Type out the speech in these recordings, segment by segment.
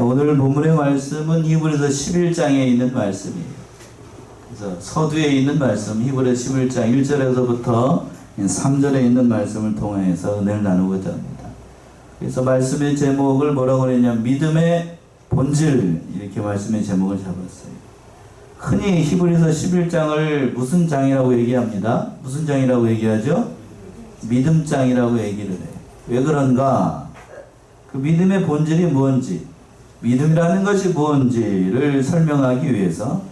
오늘 본문의 말씀은 히브리서 11장에 있는 말씀이에요. 그래서 서두에 있는 말씀, 히브리서 11장 1절에서부터 3절에 있는 말씀을 통해서 은혜를 나누고자 합니다. 그래서 말씀의 제목을 뭐라고 그랬냐면 믿음의 본질, 이렇게 말씀의 제목을 잡았어요. 흔히 히브리서 11장을 무슨 장이라고 얘기합니다. 무슨 장이라고 얘기하죠? 믿음장이라고 얘기를 해요. 왜 그런가? 그 믿음의 본질이 뭔지, 믿음이라는 것이 뭔지를 설명하기 위해서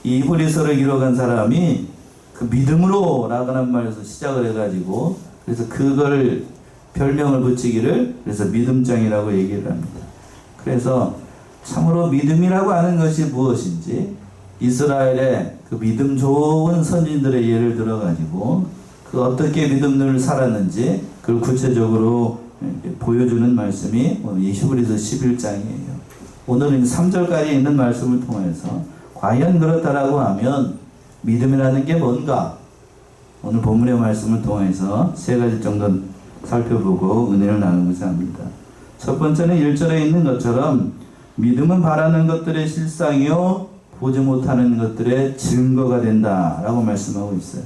이 히브리서를 기록한 사람이 그 믿음으로 라는 말에서 시작을 해가지고, 그래서 그걸 별명을 붙이기를 그래서 믿음장이라고 얘기를 합니다. 그래서 참으로 믿음이라고 하는 것이 무엇인지 이스라엘의 그 믿음 좋은 선진들의 예를 들어가지고 그 어떻게 믿음을 살았는지 그걸 구체적으로 보여주는 말씀이 이 히브리서 11장이에요. 오늘은 3절까지 있는 말씀을 통해서 과연 그렇다라고 하면 믿음이라는 게 뭔가, 오늘 본문의 말씀을 통해서 세 가지 정도 살펴보고 은혜를 나누고자 합니다. 첫 번째는 1절에 있는 것처럼 믿음은 바라는 것들의 실상이요 보지 못하는 것들의 증거가 된다라고 말씀하고 있어요.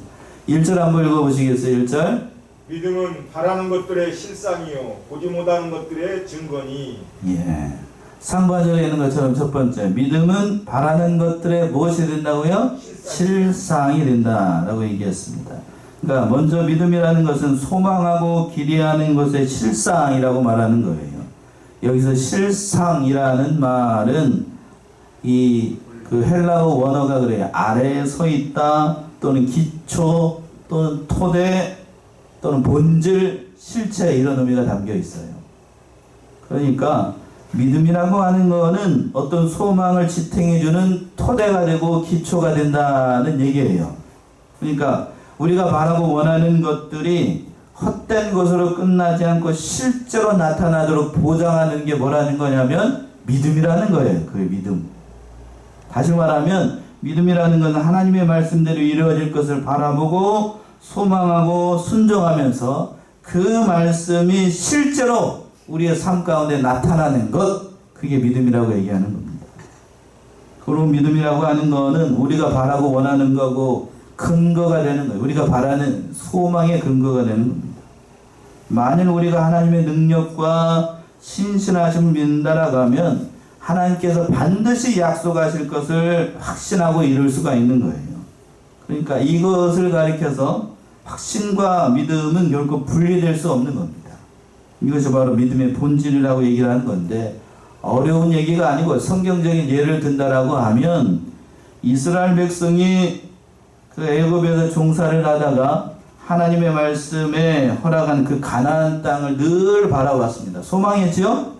1절 한번 읽어보시겠어요? 1절. 믿음은 바라는 것들의 실상이요 보지 못하는 것들의 증거니. 예. 상반절에 있는 것처럼 첫 번째, 믿음은 바라는 것들의 무엇이 된다고요? 실상이 된다라고 얘기했습니다. 그러니까 먼저 믿음이라는 것은 소망하고 기대하는 것의 실상이라고 말하는 거예요. 여기서 실상이라는 말은 그 헬라어 원어가 그래요. 아래에 서 있다, 또는 기초, 또는 토대, 또는 본질, 실체, 이런 의미가 담겨 있어요. 그러니까 믿음이라고 하는 거는 어떤 소망을 지탱해주는 토대가 되고 기초가 된다는 얘기예요. 그러니까 우리가 바라고 원하는 것들이 헛된 것으로 끝나지 않고 실제로 나타나도록 보장하는 게 뭐라는 거냐면 믿음이라는 거예요. 그 믿음. 다시 말하면 믿음이라는 것은 하나님의 말씀대로 이루어질 것을 바라보고 소망하고 순종하면서 그 말씀이 실제로 우리의 삶 가운데 나타나는 것, 그게 믿음이라고 얘기하는 겁니다. 그리고 믿음이라고 하는 거는 우리가 바라고 원하는 거고 근거가 되는 거예요. 우리가 바라는 소망의 근거가 되는 겁니다. 만일 우리가 하나님의 능력과 신실하심을 믿는다라고 하면 하나님께서 반드시 약속하실 것을 확신하고 이룰 수가 있는 거예요. 그러니까 이것을 가리켜서 확신과 믿음은 결코 분리될 수 없는 겁니다. 이것이 바로 믿음의 본질이라고 얘기를 하는 건데, 어려운 얘기가 아니고 성경적인 예를 든다라고 하면 이스라엘 백성이 그 애굽에서 종살이를 하다가 하나님의 말씀에 허락한 그 가나안 땅을 늘 바라봤습니다. 소망했지요?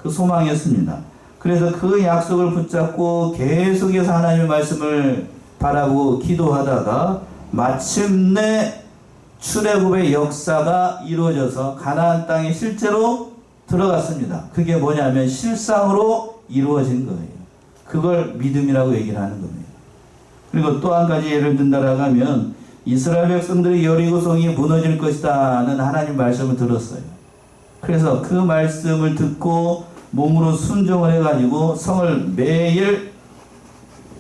그 소망했습니다. 그래서 그 약속을 붙잡고 계속해서 하나님의 말씀을 바라보고 기도하다가 마침내 출애굽의 역사가 이루어져서 가나안 땅에 실제로 들어갔습니다. 그게 뭐냐면 실상으로 이루어진 거예요. 그걸 믿음이라고 얘기를 하는 겁니다. 그리고 또 한 가지 예를 든다라고 하면 이스라엘 백성들이 여리고성이 무너질 것이다는 하나님 말씀을 들었어요. 그래서 그 말씀을 듣고 몸으로 순종을 해가지고 성을 매일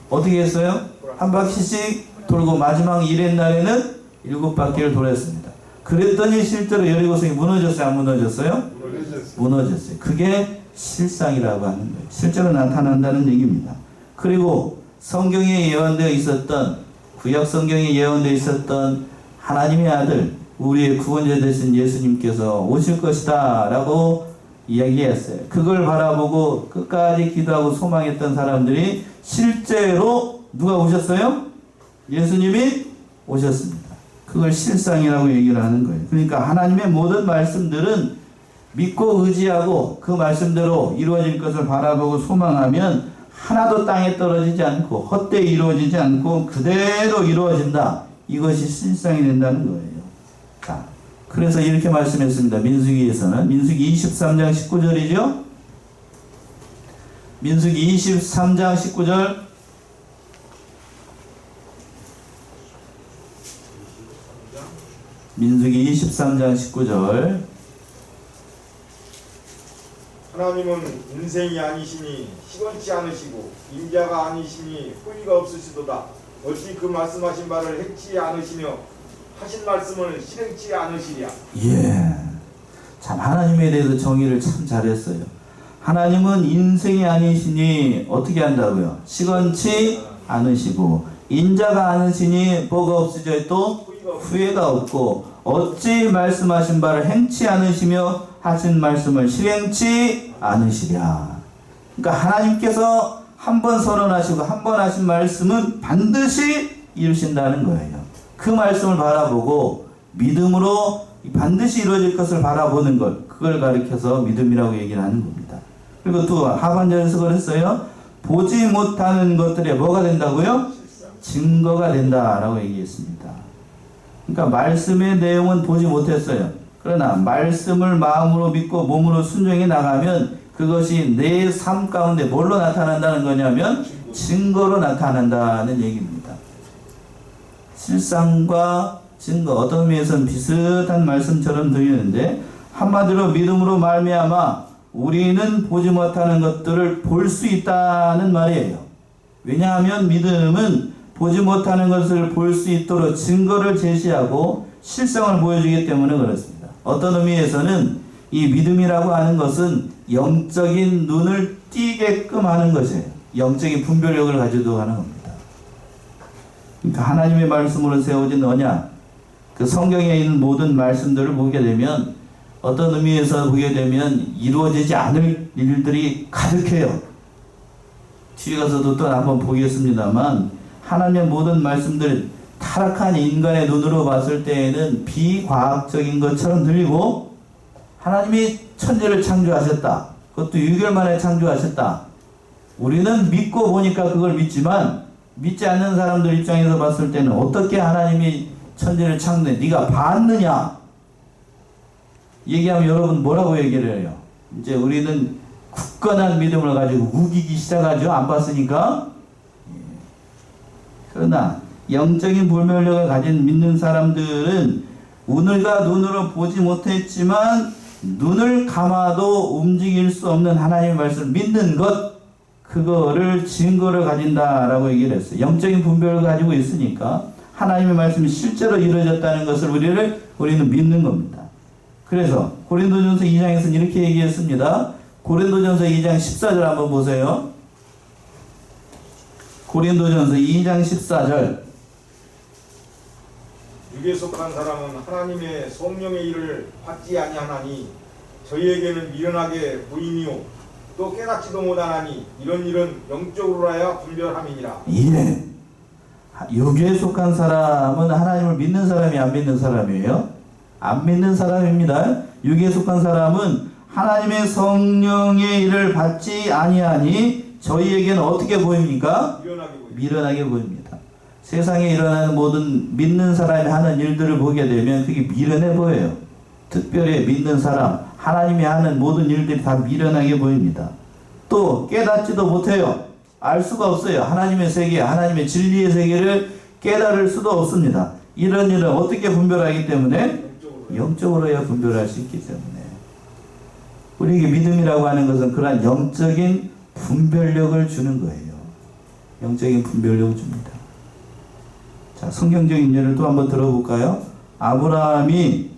어떻게 했어요? 한 바퀴씩 돌고 마지막 일의 날에는 7바퀴를 돌았습니다. 그랬더니 실제로 여리고성이 무너졌어요? 안 무너졌어요? 무너졌어요. 그게 실상이라고 하는 거예요. 실제로 나타난다는 얘기입니다. 그리고 성경에 예언되어 있었던, 구약 성경에 예언되어 있었던 하나님의 아들, 우리의 구원자 되신 예수님께서 오실 것이다 라고 이야기했어요. 그걸 바라보고 끝까지 기도하고 소망했던 사람들이 실제로 누가 오셨어요? 예수님이 오셨습니다. 그걸 실상이라고 얘기를 하는 거예요. 그러니까 하나님의 모든 말씀들은 믿고 의지하고 그 말씀대로 이루어질 것을 바라보고 소망하면 하나도 땅에 떨어지지 않고 헛되이 이루어지지 않고 그대로 이루어진다. 이것이 실상이 된다는 거예요. 자, 그래서 이렇게 말씀했습니다. 민수기에서는. 민수기 23장 19절이죠. 민수기 23장 19절. 민수기 23장 19절. 하나님은 인생이 아니시니 시건치 않으시고 인자가 아니시니 후의가 없으시도다. 어찌 그 말씀하신 바를 행치 않으시며 하신 말씀을 실행치 않으시랴. 예. 참 하나님에 대해서 정의를 참 잘했어요. 하나님은 인생이 아니시니 어떻게 한다고요? 시건치 않으시고 인자가 아니시니 뭐가 없으죠? 또 후회가 없고 어찌 말씀하신 바를 행치 않으시며 하신 말씀을 실행치 않으시랴. 그러니까 하나님께서 한 번 선언하시고 한 번 하신 말씀은 반드시 이루신다는 거예요. 그 말씀을 바라보고 믿음으로 반드시 이루어질 것을 바라보는 것, 그걸 가리켜서 믿음이라고 얘기를 하는 겁니다. 그리고 또 하반절에서 그랬어요. 보지 못하는 것들에 뭐가 된다고요? 증거가 된다라고 얘기했습니다. 그러니까 말씀의 내용은 보지 못했어요. 그러나 말씀을 마음으로 믿고 몸으로 순종해 나가면 그것이 내 삶 가운데 뭘로 나타난다는 거냐면 증거로 나타난다는 얘기입니다. 실상과 증거, 어떤 의미에서는 비슷한 말씀처럼 들리는데 한마디로 믿음으로 말미암아 우리는 보지 못하는 것들을 볼 수 있다는 말이에요. 왜냐하면 믿음은 보지 못하는 것을 볼 수 있도록 증거를 제시하고 실상을 보여주기 때문에 그렇습니다. 어떤 의미에서는 이 믿음이라고 하는 것은 영적인 눈을 띄게끔 하는 것이에요. 영적인 분별력을 가지고 하는 겁니다. 그러니까 하나님의 말씀으로 세워진 언약, 그 성경에 있는 모든 말씀들을 보게 되면 어떤 의미에서 보게 되면 이루어지지 않을 일들이 가득해요. 뒤에 가서도 또 한번 보겠습니다만 하나님의 모든 말씀들 타락한 인간의 눈으로 봤을 때에는 비과학적인 것처럼 들리고 하나님이 천지를 창조하셨다. 그것도 6개월 만에 창조하셨다. 우리는 믿고 보니까 그걸 믿지만 믿지 않는 사람들 입장에서 봤을 때는 어떻게 하나님이 천지를 창조해? 네가 봤느냐? 얘기하면 여러분 뭐라고 얘기를 해요? 이제 우리는 굳건한 믿음을 가지고 우기기 시작하죠. 안 봤으니까. 그러나 영적인 불멸력을 가진 믿는 사람들은 오늘과 눈으로 보지 못했지만 눈을 감아도 움직일 수 없는 하나님의 말씀을 믿는 것, 그거를 증거를 가진다라고 얘기를 했어요. 영적인 분별을 가지고 있으니까 하나님의 말씀이 실제로 이루어졌다는 것을 우리는 믿는 겁니다. 그래서 고린도전서 2장에서는 이렇게 얘기했습니다. 고린도전서 2장 14절 한번 보세요. 고린도전서 2장 14절. 육에 속한 사람은 하나님의 성령의 일을 받지 아니하나니 저희에게는 미련하게 보이니요 또 깨닫지도 못하나니 이런 일은 영적으로라야 분별함이니라. 예. 육에 속한 사람은 하나님을 믿는 사람이 안 믿는 사람이에요? 안 믿는 사람입니다. 육에 속한 사람은 하나님의 성령의 일을 받지 아니하니 저희에게는 어떻게 보입니까? 미련하게 보입니다. 세상에 일어나는 모든 믿는 사람이 하는 일들을 보게 되면 그게 미련해 보여요. 특별히 믿는 사람, 하나님이 하는 모든 일들이 다 미련하게 보입니다. 또 깨닫지도 못해요. 알 수가 없어요. 하나님의 세계, 하나님의 진리의 세계를 깨달을 수도 없습니다. 이런 일은 어떻게 분별하기 때문에? 영적으로야 분별할 수 있기 때문에. 우리에게 믿음이라고 하는 것은 그러한 영적인 분별력을 주는 거예요. 영적인 분별력을 줍니다. 자, 성경적인 예를 또 한번 들어볼까요? 아브라함이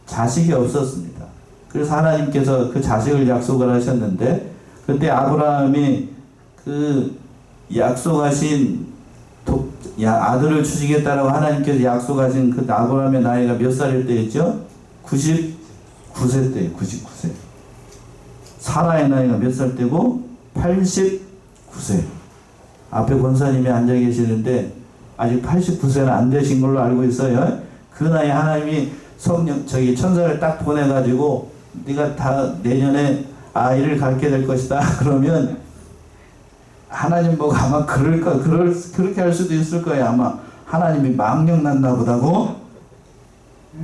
자식이 없었습니다. 그래서 하나님께서 그 자식을 약속을 하셨는데 그때 아브라함이 그 약속하신 아들을 주시겠다라고 하나님께서 약속하신 그 아브라함의 나이가 몇 살일 때였죠? 99세 때예요. 99세. 사라의 나이가 몇 살 때고? 89세. 앞에 권사님이 앉아 계시는데 아직 89세는 안 되신 걸로 알고 있어요. 그 나이에 하나님이 천사를 딱 보내가지고 네가 다 내년에 아이를 갖게 될 것이다. 그러면 하나님 보고 아마 그렇게 할 수도 있을 거예요. 아마 하나님이 망령 났나 보다고.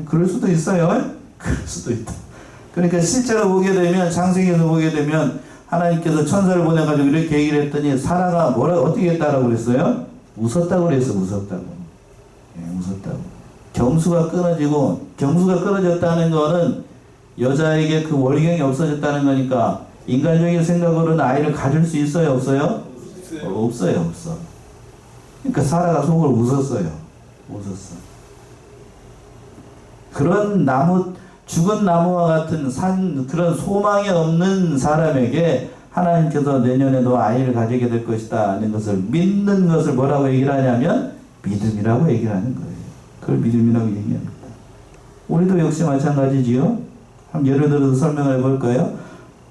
그럴 수도 있어요. 그럴 수도 있다. 그러니까 실제로 보게 되면 창세기에서 보게 되면 하나님께서 천사를 보내가지고 이렇게 얘기를 했더니 사라가 어떻게 했다라고 그랬어요? 웃었다고 그랬어. 웃었다고. 예, 웃었다고. 경수가 끊어졌다는 거는 여자에게 그 월경이 없어졌다는 거니까 인간적인 생각으로는 아이를 가질 수 있어요, 없어요? 있어요. 없어요, 없어. 그러니까 사라가 속으로 웃었어요. 웃었어. 그런 나무, 죽은 나무와 같은 그런 소망이 없는 사람에게 하나님께서 내년에도 아이를 가지게 될 것이다 하는 것을 믿는 것을 뭐라고 얘기를 하냐면 믿음이라고 얘기를 하는 거예요. 그걸 믿음이라고 얘기합니다. 우리도 역시 마찬가지지요. 한번 예를 들어서 설명을 해볼까요?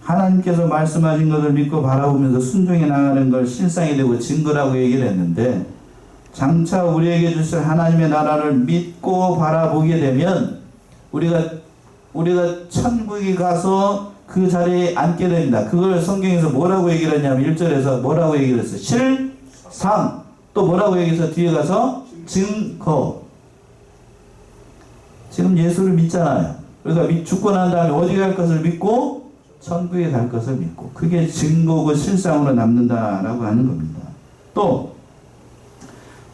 하나님께서 말씀하신 것을 믿고 바라보면서 순종해 나가는 걸 실상이 되고 증거라고 얘기를 했는데, 장차 우리에게 주실 하나님의 나라를 믿고 바라보게 되면 우리가 천국에 가서 그 자리에 앉게 됩니다. 그걸 성경에서 뭐라고 얘기를 했냐면 1절에서 뭐라고 얘기를 했어요? 실상. 또 뭐라고 얘기해서 뒤에 가서 증거. 지금 예수를 믿잖아요. 그러니까 죽고 난 다음에 어디 갈 것을 믿고 천국에 갈 것을 믿고, 그게 증거고 실상으로 남는다라고 하는 겁니다. 또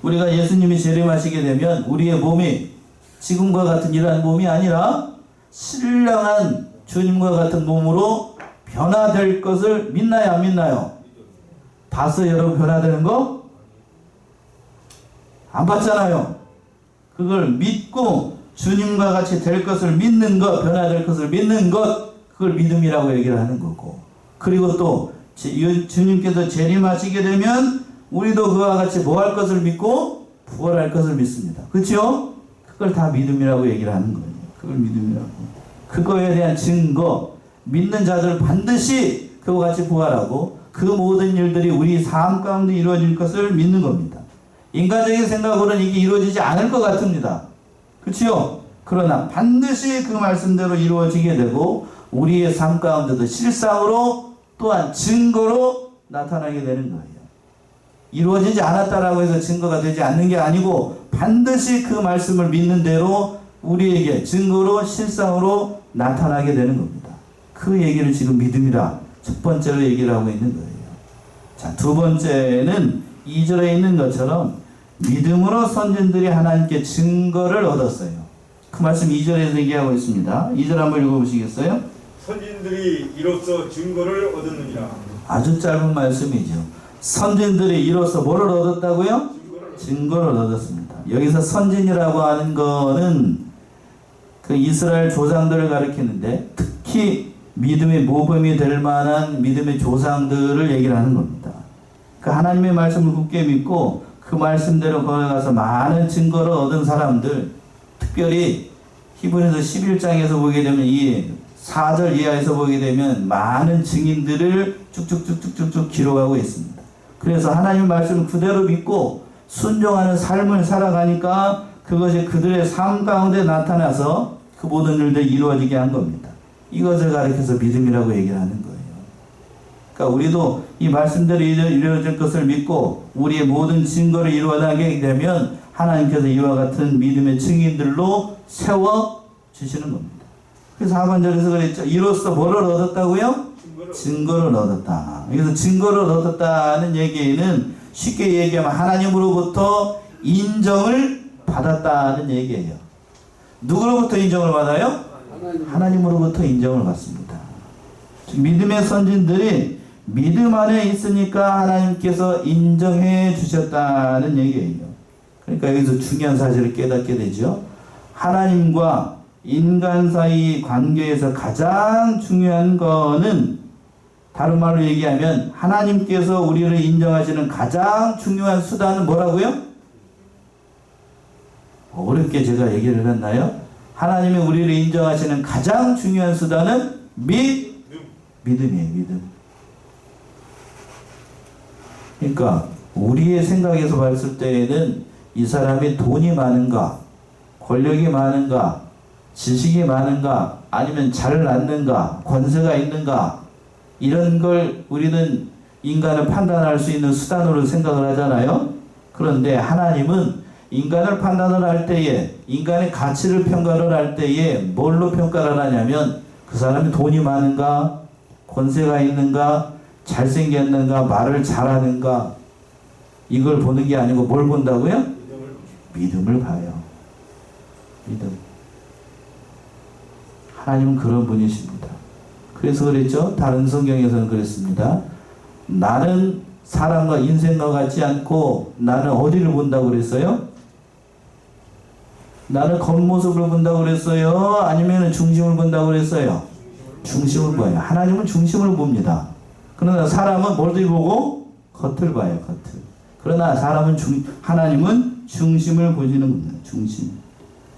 우리가 예수님이 재림하시게 되면 우리의 몸이 지금과 같은 이러한 몸이 아니라 신령한 주님과 같은 몸으로 변화될 것을 믿나요, 안 믿나요? 봤어요, 여러분? 변화되는 거? 안 봤잖아요. 그걸 믿고 주님과 같이 될 것을 믿는 것, 변화될 것을 믿는 것, 그걸 믿음이라고 얘기를 하는 거고, 그리고 또 주님께서 재림하시게 되면 우리도 그와 같이 뭐 할 것을 믿고 부활할 것을 믿습니다. 그렇죠? 그걸 다 믿음이라고 얘기를 하는 거예요. 그걸 믿음이라고. 그거에 대한 증거, 믿는 자들 반드시 그와 같이 부활하고 그 모든 일들이 우리 삶 가운데 이루어질 것을 믿는 겁니다. 인간적인 생각으로는 이게 이루어지지 않을 것 같습니다. 그렇죠? 그러나 반드시 그 말씀대로 이루어지게 되고 우리의 삶 가운데도 실상으로 또한 증거로 나타나게 되는 거예요. 이루어지지 않았다라고 해서 증거가 되지 않는 게 아니고 반드시 그 말씀을 믿는 대로 우리에게 증거로 실상으로 나타나게 되는 겁니다. 그 얘기를 지금 믿음이라 첫 번째로 얘기를 하고 있는 거예요. 자, 두 번째는 2절에 있는 것처럼 믿음으로 선진들이 하나님께 증거를 얻었어요. 그 말씀 2절에서 얘기하고 있습니다. 2절 한번 읽어보시겠어요? 선진들이 이로써 증거를 얻었느니라. 아주 짧은 말씀이죠. 선진들이 이로써 뭐를 얻었다고요? 증거를 얻었습니다. 여기서 선진이라고 하는 거는 그 이스라엘 조상들을 가리키는데 특히 믿음의 모범이 될 만한 믿음의 조상들을 얘기를 하는 겁니다. 그 하나님의 말씀을 굳게 믿고 그 말씀대로 걸어가서 많은 증거를 얻은 사람들, 특별히 히브리서 11장에서 보게 되면 이 4절 이하에서 보게 되면 많은 증인들을 쭉쭉쭉쭉쭉 기록하고 있습니다. 그래서 하나님의 말씀을 그대로 믿고 순종하는 삶을 살아가니까 그것이 그들의 삶 가운데 나타나서 그 모든 일들이 이루어지게 한 겁니다. 이것을 가리켜서 믿음이라고 얘기를 하는 거예요. 그러니까 우리도 이 말씀대로 이루어질 것을 믿고 우리의 모든 증거를 이루어나게 되면 하나님께서 이와 같은 믿음의 증인들로 세워주시는 겁니다. 그래서 하반절에서 그랬죠. 이로써 뭐를 얻었다고요? 증거를 얻었다. 그래서 증거를 얻었다는 얘기는 쉽게 얘기하면 하나님으로부터 인정을 받았다는 얘기예요. 누구로부터 인정을 받아요? 하나님으로부터 인정을 받습니다. 믿음의 선진들이 믿음 안에 있으니까 하나님께서 인정해 주셨다는 얘기예요. 그러니까 여기서 중요한 사실을 깨닫게 되죠. 하나님과 인간 사이 관계에서 가장 중요한 거는, 다른 말로 얘기하면 하나님께서 우리를 인정하시는 가장 중요한 수단은 뭐라고요? 어렵게 제가 얘기를 했나요? 하나님이 우리를 인정하시는 가장 중요한 수단은 믿음이에요. 믿음. 그러니까 우리의 생각에서 봤을 때에는 이 사람이 돈이 많은가, 권력이 많은가, 지식이 많은가, 아니면 잘 낳는가, 권세가 있는가, 이런 걸 우리는 인간을 판단할 수 있는 수단으로 생각을 하잖아요. 그런데 하나님은 인간을 판단을 할 때에, 인간의 가치를 평가를 할 때에 뭘로 평가를 하냐면 그 사람이 돈이 많은가, 권세가 있는가, 잘생겼는가, 말을 잘하는가, 이걸 보는 게 아니고 뭘 본다고요? 믿음을 봐요. 믿음. 하나님은 그런 분이십니다. 그래서 그랬죠. 다른 성경에서는 그랬습니다. 나는 사람과 인생과 같지 않고 나는 어디를 본다고 그랬어요? 나는 겉모습을 본다고 그랬어요? 아니면 중심을 본다고 그랬어요? 중심을 봐요. 하나님은 중심을 봅니다. 그러나 사람은 뭘 보고? 겉을 봐요. 겉을. 그러나 하나님은 중심을 보시는 겁니다. 중심.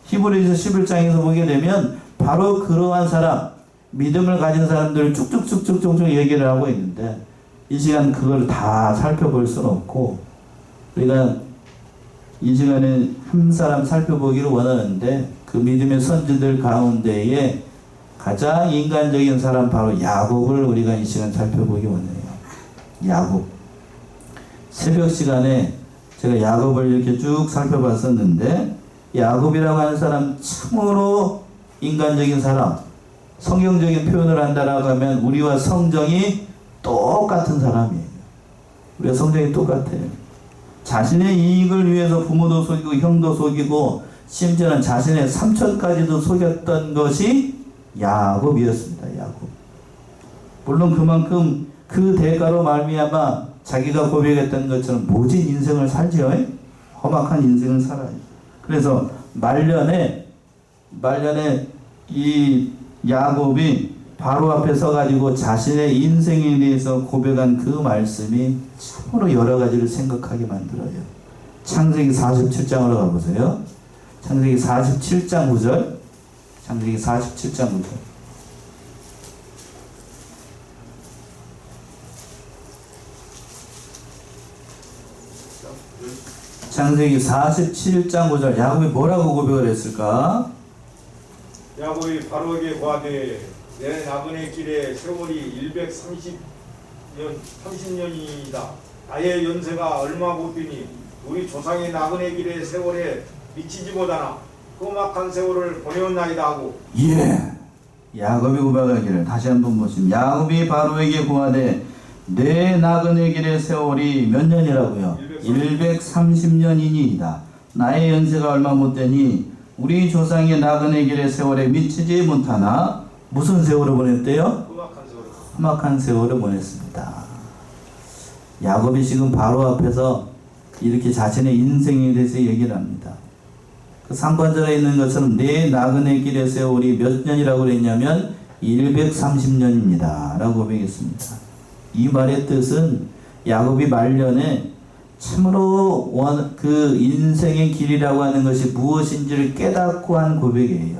히브리서 11장에서 보게 되면 바로 그러한 사람, 믿음을 가진 사람들을 쭉쭉쭉쭉쭉 얘기를 하고 있는데 이 시간 그걸 다 살펴볼 수는 없고 우리가 이 시간에 한 사람 살펴보기를 원하는데 그 믿음의 선지들 가운데에 가장 인간적인 사람 바로 야곱을 우리가 이 시간 살펴보기 원해요. 야곱. 새벽 시간에 제가 야곱을 이렇게 쭉 살펴봤었는데 야곱이라고 하는 사람 참으로 인간적인 사람, 성경적인 표현을 한다라고 하면 우리와 성정이 똑같은 사람이에요. 우리가 성정이 똑같아요. 자신의 이익을 위해서 부모도 속이고 형도 속이고 심지어는 자신의 삼촌까지도 속였던 것이 야곱이었습니다. 야곱. 물론 그만큼 그 대가로 말미암아 자기가 고백했던 것처럼 모진 인생을 살지요. 험악한 인생을 살아요. 그래서 말년에 이 야곱이 바로 앞에 서가지고 자신의 인생에 대해서 고백한 그 말씀이 참으로 여러 가지를 생각하게 만들어요. 창세기 47장으로 가보세요. 창세기 47장 9절. 창세기 47장 9절. 창세기 47장 9절. 야곱이 뭐라고 고백을 했을까? 야곱이 바로에게 고하되 내 나그네 길의 세월이 30년이다. 나의 연세가 얼마 못 되니 우리 조상의 나그네 길의 세월에 미치지 못하나 험악한 세월을 보내었나이다 하고. 예. 야곱이 고백하기를 다시 한번 보시면 야곱이 바로에게 고하되 내 나그네 길의 세월이 몇 년이라고요? 130년이니이다. 나의 연세가 얼마 못 되니 우리 조상의 나그네 길의 세월에 미치지 못하나 무슨 세월을 보냈대요? 험악한 세월을 보냈습니다. 야곱이 지금 바로 앞에서 이렇게 자신의 인생에 대해서 얘기를 합니다. 그 상관절에 있는 것처럼 내 나그네 길의 세월이 몇 년이라고 그랬냐면 130년입니다. 라고 고백했습니다. 이 말의 뜻은 야곱이 말년에 참으로 그 인생의 길이라고 하는 것이 무엇인지를 깨닫고 한 고백이에요.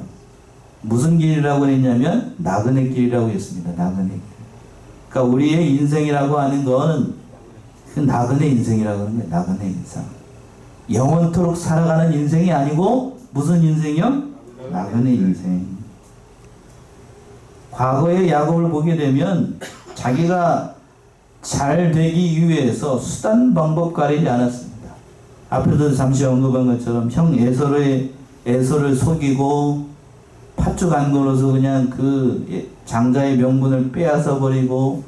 무슨 길이라고 했냐면 나그네 길이라고 했습니다. 나그네 길. 그러니까 우리의 인생이라고 하는 거는 그 나그네 인생이라고 하는 거예요. 나그네 인생. 영원토록 살아가는 인생이 아니고 무슨 인생이요? 나그네 인생. 과거의 야곱을 보게 되면 자기가 잘 되기 위해서 수단 방법 가리지 않았습니다. 앞에도 잠시 언급한 것처럼 형 에서를 속이고 팥죽 안 걸어서 그냥 그 장자의 명분을 빼앗아 버리고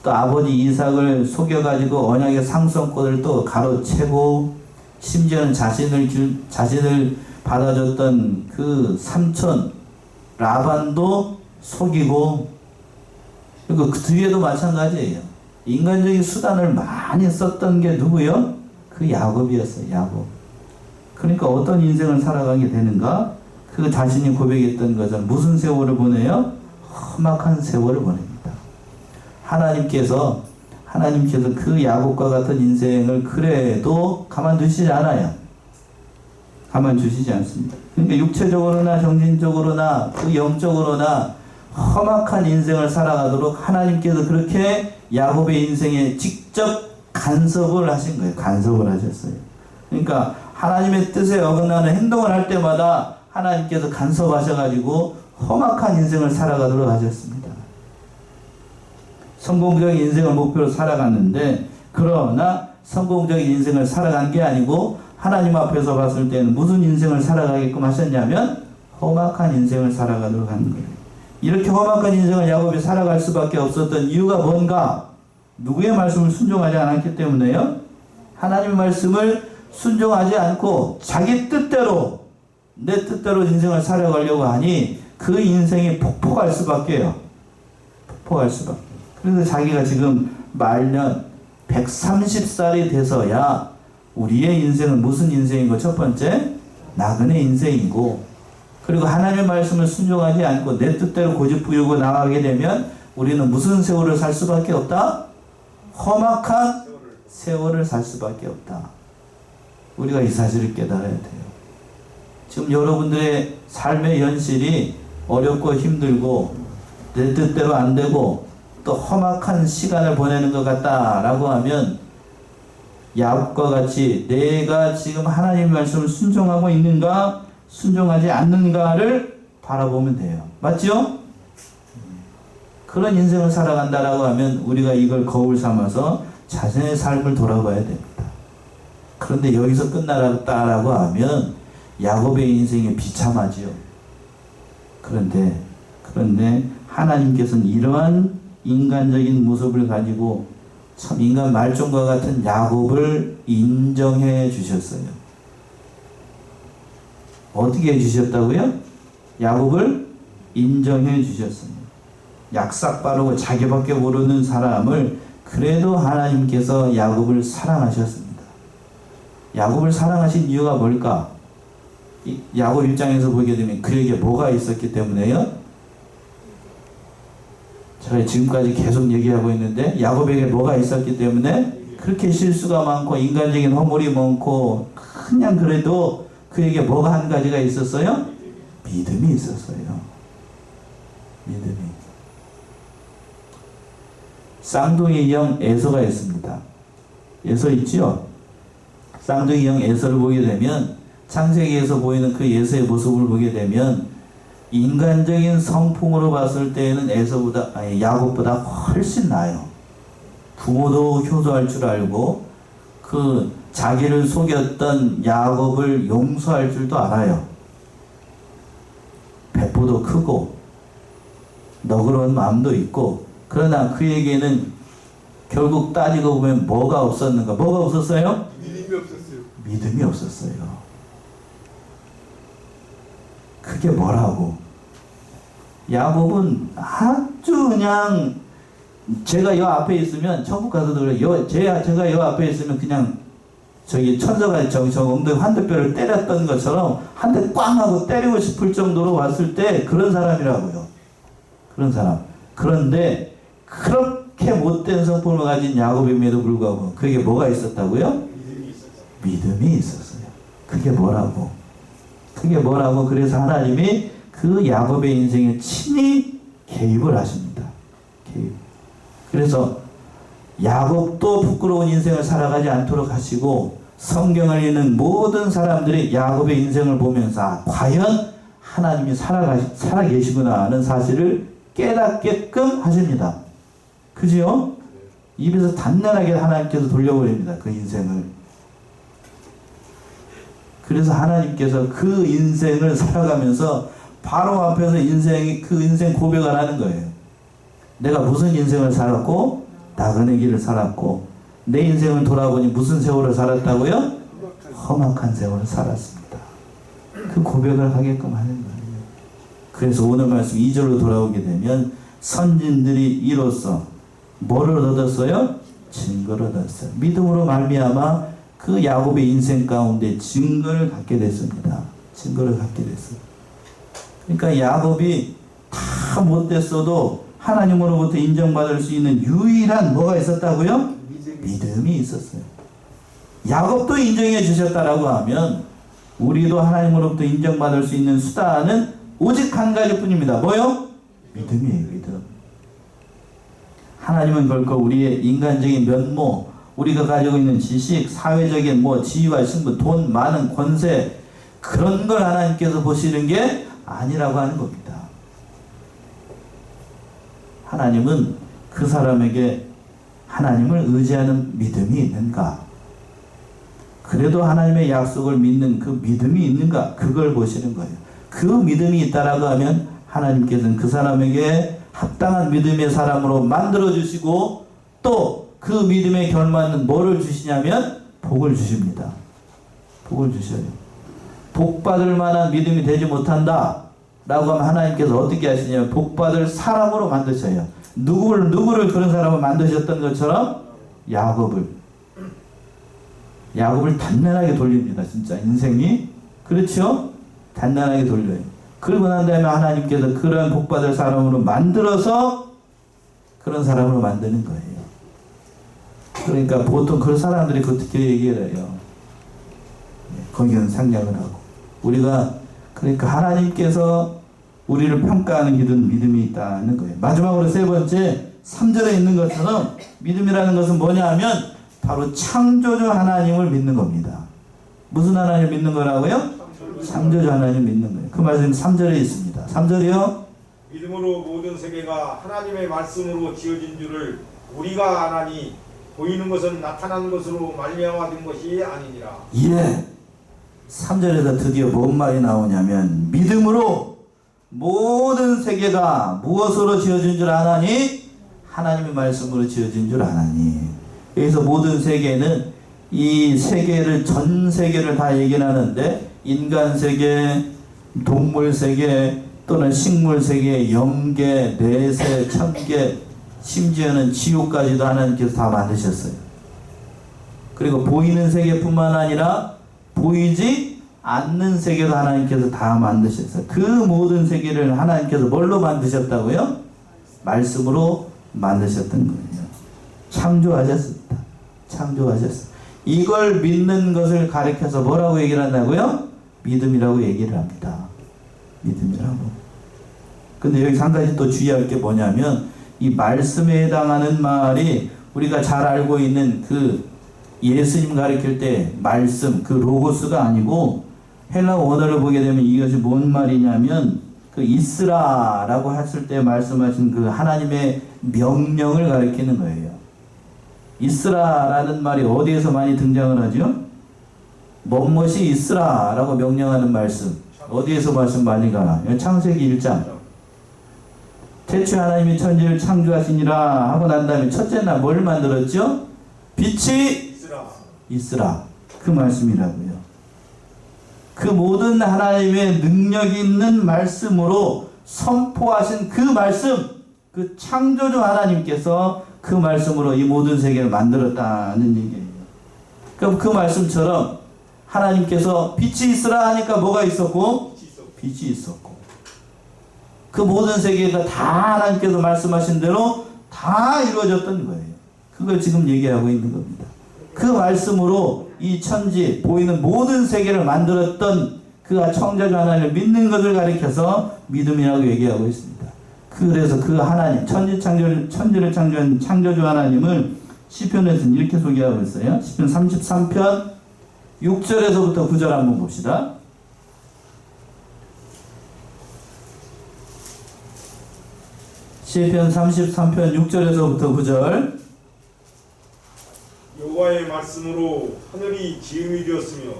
또 아버지 이삭을 속여가지고 언약의 상속권을 또 가로채고 심지어는 자신을 받아줬던 그 삼촌 라반도 속이고 그리고 그 뒤에도 마찬가지예요. 인간적인 수단을 많이 썼던 게 누구요? 그 야곱이었어요. 야곱. 그러니까 어떤 인생을 살아가게 되는가? 그 자신이 고백했던 것은 무슨 세월을 보내요? 험악한 세월을 보냅니다. 하나님께서 그 야곱과 같은 인생을 그래도 가만두시지 않아요. 가만두시지 않습니다. 그러니까 육체적으로나 정신적으로나 그 영적으로나 험악한 인생을 살아가도록 하나님께서 그렇게 야곱의 인생에 직접 간섭을 하신 거예요. 간섭을 하셨어요. 그러니까 하나님의 뜻에 어긋나는 행동을 할 때마다 하나님께서 간섭하셔가지고 험악한 인생을 살아가도록 하셨습니다. 성공적인 인생을 목표로 살아갔는데 그러나 성공적인 인생을 살아간 게 아니고 하나님 앞에서 봤을 때는 무슨 인생을 살아가게끔 하셨냐면 험악한 인생을 살아가도록 하는 거예요. 이렇게 험악한 인생을 야곱이 살아갈 수밖에 없었던 이유가 뭔가? 누구의 말씀을 순종하지 않았기 때문에요. 하나님의 말씀을 순종하지 않고 자기 뜻대로 내 뜻대로 인생을 살아가려고 하니 그 인생이 폭포갈 수밖에요. 극복할 수밖에. 그래서 자기가 지금 말년 130살이 돼서야 우리의 인생은 무슨 인생이고, 첫 번째 나그네 인생이고, 그리고 하나님의 말씀을 순종하지 않고 내 뜻대로 고집 부리고 나가게 되면 우리는 무슨 세월을 살 수밖에 없다? 험악한 세월을 살 수밖에 없다. 우리가 이 사실을 깨달아야 돼요. 지금 여러분들의 삶의 현실이 어렵고 힘들고 내 뜻대로 안 되고 또 험악한 시간을 보내는 것 같다라고 하면 야곱과 같이 내가 지금 하나님의 말씀을 순종하고 있는가 순종하지 않는가를 바라보면 돼요. 맞죠? 그런 인생을 살아간다라고 하면 우리가 이걸 거울 삼아서 자신의 삶을 돌아봐야 됩니다. 그런데 여기서 끝나라고 하면 야곱의 인생이 비참하지요. 그런데 하나님께서는 이러한 인간적인 모습을 가지고 참 인간 말종과 같은 야곱을 인정해 주셨어요. 어떻게 해 주셨다고요? 야곱을 인정해 주셨습니다. 약삭 빠르고 자기밖에 모르는 사람을 그래도 하나님께서 야곱을 사랑하셨습니다. 야곱을 사랑하신 이유가 뭘까? 야곱 입장에서 보게 되면 그에게 뭐가 있었기 때문에요? 제가 지금까지 계속 얘기하고 있는데 야곱에게 뭐가 있었기 때문에 그렇게 실수가 많고 인간적인 허물이 많고 그냥 그래도 그에게 뭐가 한 가지가 있었어요? 믿음이 있었어요. 믿음이. 쌍둥이 형 에서가 있습니다. 에서 있죠? 쌍둥이 형 에서를 보게 되면 창세기에서 보이는 그 에서의 모습을 보게 되면 인간적인 성품으로 봤을 때에는 야곱보다 훨씬 나아요. 부모도 효도할 줄 알고 그 자기를 속였던 야곱을 용서할 줄도 알아요. 배포도 크고 너그러운 마음도 있고, 그러나 그에게는 결국 따지고 보면 뭐가 없었는가? 뭐가 없었어요? 믿음이 없었어요. 믿음이 없었어요. 그게 뭐라고? 야곱은 아주 그냥 제가 여 앞에 있으면 천국 가서도 그래요. 제가 여 앞에 있으면 그냥 저기 천사가 저 엉덩이 환대뼈를 때렸던 것처럼 한 대 꽝 하고 때리고 싶을 정도로 왔을 때 그런 사람이라고요. 그런 사람. 그런데 그렇게 못된 성품을 가진 야곱임에도 불구하고 그게 뭐가 있었다고요? 믿음이 있었어요. 그게 뭐라고? 그래서 하나님이 그 야곱의 인생에 친히 개입을 하십니다. 개입. 그래서 야곱도 부끄러운 인생을 살아가지 않도록 하시고, 성경을 읽는 모든 사람들이 야곱의 인생을 보면서 과연 하나님이 살아 계시구나 하는 사실을 깨닫게끔 하십니다. 그죠? 입에서 단단하게 하나님께서 돌려버립니다. 그 인생을. 그래서 하나님께서 그 인생을 살아가면서 바로 앞에서 그 인생 고백을 하는 거예요. 내가 무슨 인생을 살았고, 나그네 길을 살았고, 내 인생을 돌아보니 무슨 세월을 살았다고요? 험악한 세월을 살았습니다. 그 고백을 하게끔 하는 거예요. 그래서 오늘 말씀 2절로 돌아오게 되면 선진들이 이로써 뭐를 얻었어요? 증거를 얻었어요. 믿음으로 말미암아 그 야곱의 인생 가운데 증거를 갖게 됐습니다. 증거를 갖게 됐어요. 그러니까 야곱이 다 못됐어도 하나님으로부터 인정받을 수 있는 유일한 뭐가 있었다고요? 믿음이 있었어요. 야곱도 인정해 주셨다라고 하면 우리도 하나님으로부터 인정받을 수 있는 수단은 오직 한 가지뿐입니다. 뭐요? 믿음이에요. 믿음. 하나님은 결코 우리의 인간적인 면모, 우리가 가지고 있는 지식, 사회적인 지위와 신분, 돈, 많은 권세, 그런 걸 하나님께서 보시는 게 아니라고 하는 겁니다. 하나님은 그 사람에게 하나님을 의지하는 믿음이 있는가? 그래도 하나님의 약속을 믿는 그 믿음이 있는가? 그걸 보시는 거예요. 그 믿음이 있다라고 하면 하나님께서는 그 사람에게 합당한 믿음의 사람으로 만들어주시고, 또 그 믿음에 결맞는 뭐를 주시냐면 복을 주십니다. 복을 주셔요. 복 받을 만한 믿음이 되지 못한다 라고 하면 하나님께서 어떻게 하시냐면 복받을 사람으로 만드셔요. 누구를 그런 사람을 만드셨던 것처럼 야곱을 단단하게 돌립니다. 진짜 인생이 그렇죠? 단단하게 돌려요. 그러고 난 다음에 하나님께서 그런 복받을 사람으로 만들어서 그런 사람으로 만드는 거예요. 그러니까 보통 그런 사람들이 그렇게 얘기를 해요. 거기는 상냥을 하고 우리가 그러니까 하나님께서 우리를 평가하는 믿음이 있다는 거예요. 마지막으로 세 번째 3절에 있는 것처럼 믿음이라는 것은 뭐냐 하면 바로 창조주 하나님을 믿는 겁니다. 무슨 하나님을 믿는 거라고요? 창조주 하나님을 믿는 거예요. 그 말씀이 3절에 있습니다. 3절이요. 믿음으로 모든 세계가 하나님의 말씀으로 지어진 줄을 우리가 아나니 보이는 것은 나타난 것으로 말미암아 된 것이 아니니라. 예. 3절에서 드디어 뭔 말이 나오냐면 믿음으로 모든 세계가 무엇으로 지어진 줄 아나니? 하나님의 말씀으로 지어진 줄 아나니. 여기서 모든 세계는 이 세계를 전 세계를 다 얘기하는데 인간 세계, 동물 세계 또는 식물 세계, 영계, 내세, 천계 심지어는 지옥까지도 하나님께서 다 만드셨어요. 그리고 보이는 세계뿐만 아니라 보이지 않는 세계도 하나님께서 다 만드셨어요. 그 모든 세계를 하나님께서 뭘로 만드셨다고요? 말씀으로 만드셨던 거예요. 창조하셨습니다. 창조하셨어요. 이걸 믿는 것을 가리켜서 뭐라고 얘기를 한다고요? 믿음이라고 얘기를 합니다. 믿음이라고. 근데 여기서 한 가지 또 주의할 게 뭐냐면 이 말씀에 해당하는 말이 우리가 잘 알고 있는 그 예수님 가리킬 때 말씀, 그 로고스가 아니고 헬라 원어를 보게 되면 이것이 뭔 말이냐면 그 이스라라고 했을 때 말씀하신 그 하나님의 명령을 가리키는 거예요. 이스라라는 말이 어디에서 많이 등장을 하죠? 뭐뭇이 이스라라고 명령하는 말씀. 어디에서 말씀 많이 가나? 창세기 1장. 태초에 하나님이 천지를 창조하시니라 하고 난 다음에 첫째 날 뭘 만들었죠? 빛이 있으라. 그 말씀이라고요. 그 모든 하나님의 능력 있는 말씀으로 선포하신 그 말씀, 그 창조주 하나님께서 그 말씀으로 이 모든 세계를 만들었다는 얘기예요. 그럼 그 말씀처럼 하나님께서 빛이 있으라 하니까 뭐가 있었고? 빛이 있었고. 그 모든 세계가 다 하나님께서 말씀하신 대로 다 이루어졌던 거예요. 그걸 지금 얘기하고 있는 겁니다. 그 말씀으로 이 천지, 보이는 모든 세계를 만들었던 그 창조주 하나님을 믿는 것을 가리켜서 믿음이라고 얘기하고 있습니다. 그래서 그 하나님, 천지를 창조한 창조주 하나님을 시편에서는 이렇게 소개하고 있어요. 시편 33편 6절에서부터 9절 한번 봅시다. 시편 33편 6절에서부터 9절. 여호와의 말씀으로 하늘이 지음이 되었으며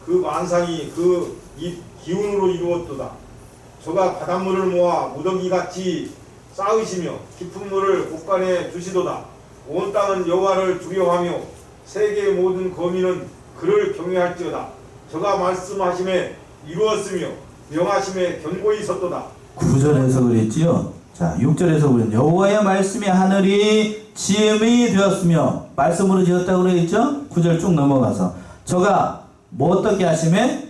그 만상이 그 입 기운으로 이루었도다. 저가 바닷물을 모아 무더기같이 쌓으시며 깊은 물을 곳간에 두시도다. 온 땅은 여호와를 두려워하며 세계의 모든 거민은 그를 경외할지어다. 저가 말씀하심에 이루었으며 명하심에 견고히 섰도다. 9절에서 그랬지요. 자, 6절에서 보면 여호와의 말씀이 하늘이 지음이 되었으며 말씀으로 지었다고 그랬죠? 9절 쭉 넘어가서 저가 뭐 어떻게 하심에?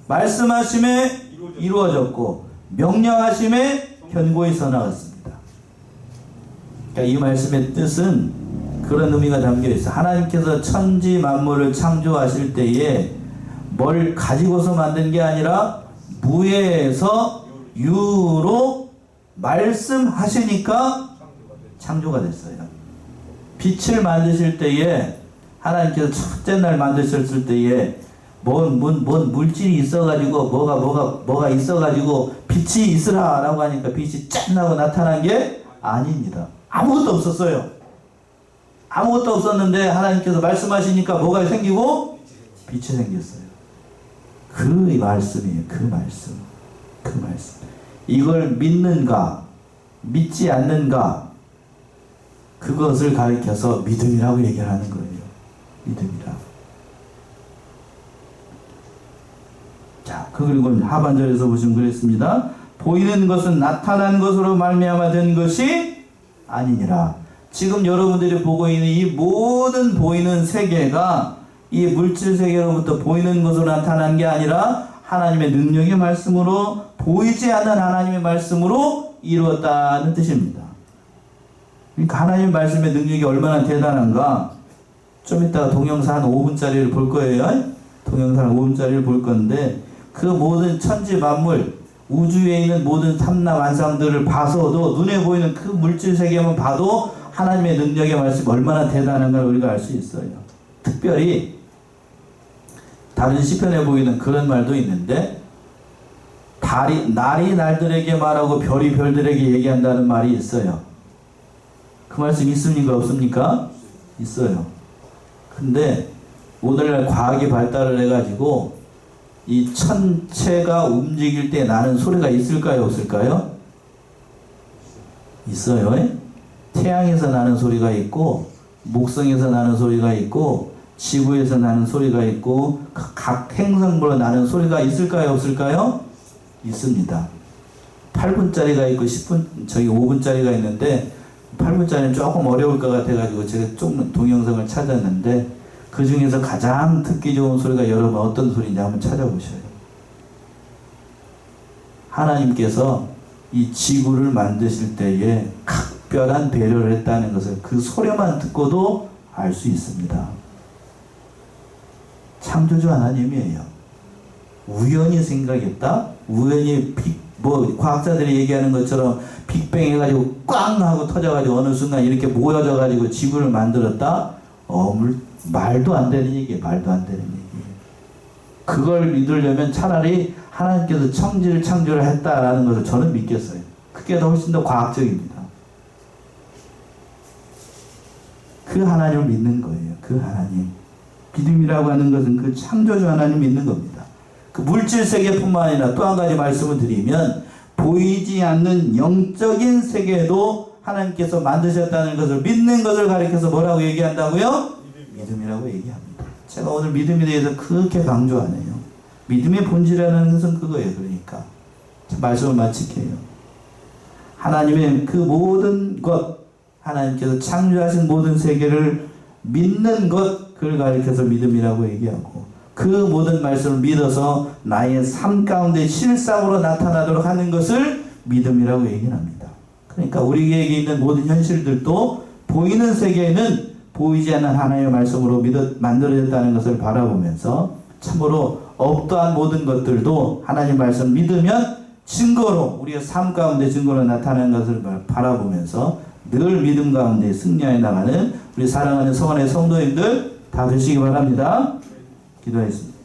말씀하심에 이루어졌고 명령하심에 견고히 서나갔습니다. 그러니까 이 말씀의 뜻은 그런 의미가 담겨 있어. 하나님께서 천지 만물을 창조하실 때에 뭘 가지고서 만든 게 아니라 무에서 유로 말씀하시니까 창조가 됐어요. 빛을 만드실 때에 하나님께서 첫째 날 만드셨을 때에 뭔 물질이 있어가지고 뭐가 있어가지고 빛이 있으라라고 하니까 빛이 짠 나고 나타난 게 아닙니다. 아무것도 없었어요. 아무것도 없었는데 하나님께서 말씀하시니까 뭐가 생기고 빛이 생겼어요. 그 말씀이에요. 그 말씀. 이걸 믿는가 믿지 않는가 그것을 가리켜서 믿음이라고 얘기하는 거예요. 믿음이라. 자, 그리고 하반절에서 보시면 그랬습니다. 보이는 것은 나타난 것으로 말미암아 된 것이 아니니라. 지금 여러분들이 보고 있는 이 모든 보이는 세계가 이 물질 세계로부터 보이는 것으로 나타난 게 아니라 하나님의 능력의 말씀으로, 보이지 않는 하나님의 말씀으로 이루었다는 뜻입니다. 그러니까 하나님의 말씀의 능력이 얼마나 대단한가, 좀 이따가 동영상 한 5분짜리를 볼 거예요. 동영상 5분짜리를 볼 건데, 그 모든 천지 만물, 우주에 있는 모든 탐나 완상들을 봐서도, 눈에 보이는 그 물질 세계만 봐도 하나님의 능력의 말씀이 얼마나 대단한가 우리가 알 수 있어요. 특별히 다른 시편에 보이는 그런 말도 있는데, 날이 날들에게 말하고 별이 별들에게 얘기한다는 말이 있어요. 그 말씀 있습니까? 없습니까? 있어요. 근데 오늘날 과학이 발달을 해가지고 이 천체가 움직일 때 나는 소리가 있을까요? 없을까요? 있어요. 태양에서 나는 소리가 있고, 목성에서 나는 소리가 있고, 지구에서 나는 소리가 있고, 각 행성별로 나는 소리가 있을까요? 없을까요? 있습니다. 8분짜리가 있고 5분짜리가 있는데, 8분짜리는 조금 어려울 것 같아가지고 제가 좀 동영상을 찾았는데, 그 중에서 가장 듣기 좋은 소리가 여러분 어떤 소리인지 한번 찾아보셔요. 하나님께서 이 지구를 만드실 때에 각별한 배려를 했다는 것을 그 소리만 듣고도 알 수 있습니다. 창조주 하나님이에요. 우연히 생각했다? 우연히 과학자들이 얘기하는 것처럼 빅뱅 해가지고 꽝 하고 터져가지고 어느 순간 이렇게 모여져가지고 지구를 만들었다? 말도 안 되는 얘기예요. 말도 안 되는 얘기예요. 그걸 믿으려면 차라리 하나님께서 천지를 창조를 했다라는 것을 저는 믿겠어요. 그게 더 훨씬 더 과학적입니다. 그 하나님을 믿는 거예요. 그 하나님. 믿음이라고 하는 것은 그 창조주 하나님 믿는 겁니다. 그 물질 세계뿐만 아니라 또 한 가지 말씀을 드리면, 보이지 않는 영적인 세계도 하나님께서 만드셨다는 것을 믿는 것을 가리켜서 뭐라고 얘기한다고요? 믿음이라고 얘기합니다. 제가 오늘 믿음에 대해서 그렇게 강조하네요. 믿음의 본질이라는 것은 그거예요. 그러니까 말씀을 마칠게요. 하나님의 그 모든 것, 하나님께서 창조하신 모든 세계를 믿는 것, 그걸 가리켜서 믿음이라고 얘기하고, 그 모든 말씀을 믿어서 나의 삶 가운데 실상으로 나타나도록 하는 것을 믿음이라고 얘기합니다. 그러니까 우리에게 있는 모든 현실들도 보이는 세계는 보이지 않는 하나님의 말씀으로 만들어졌다는 것을 바라보면서, 참으로 어떠한 모든 것들도 하나님 말씀을 믿으면 증거로, 우리의 삶 가운데 증거로 나타나는 것을 바라보면서 늘 믿음 가운데 승리하여 나가는 우리 사랑하는 성원의 성도님들 다 되시기 바랍니다. 기도하겠습니다.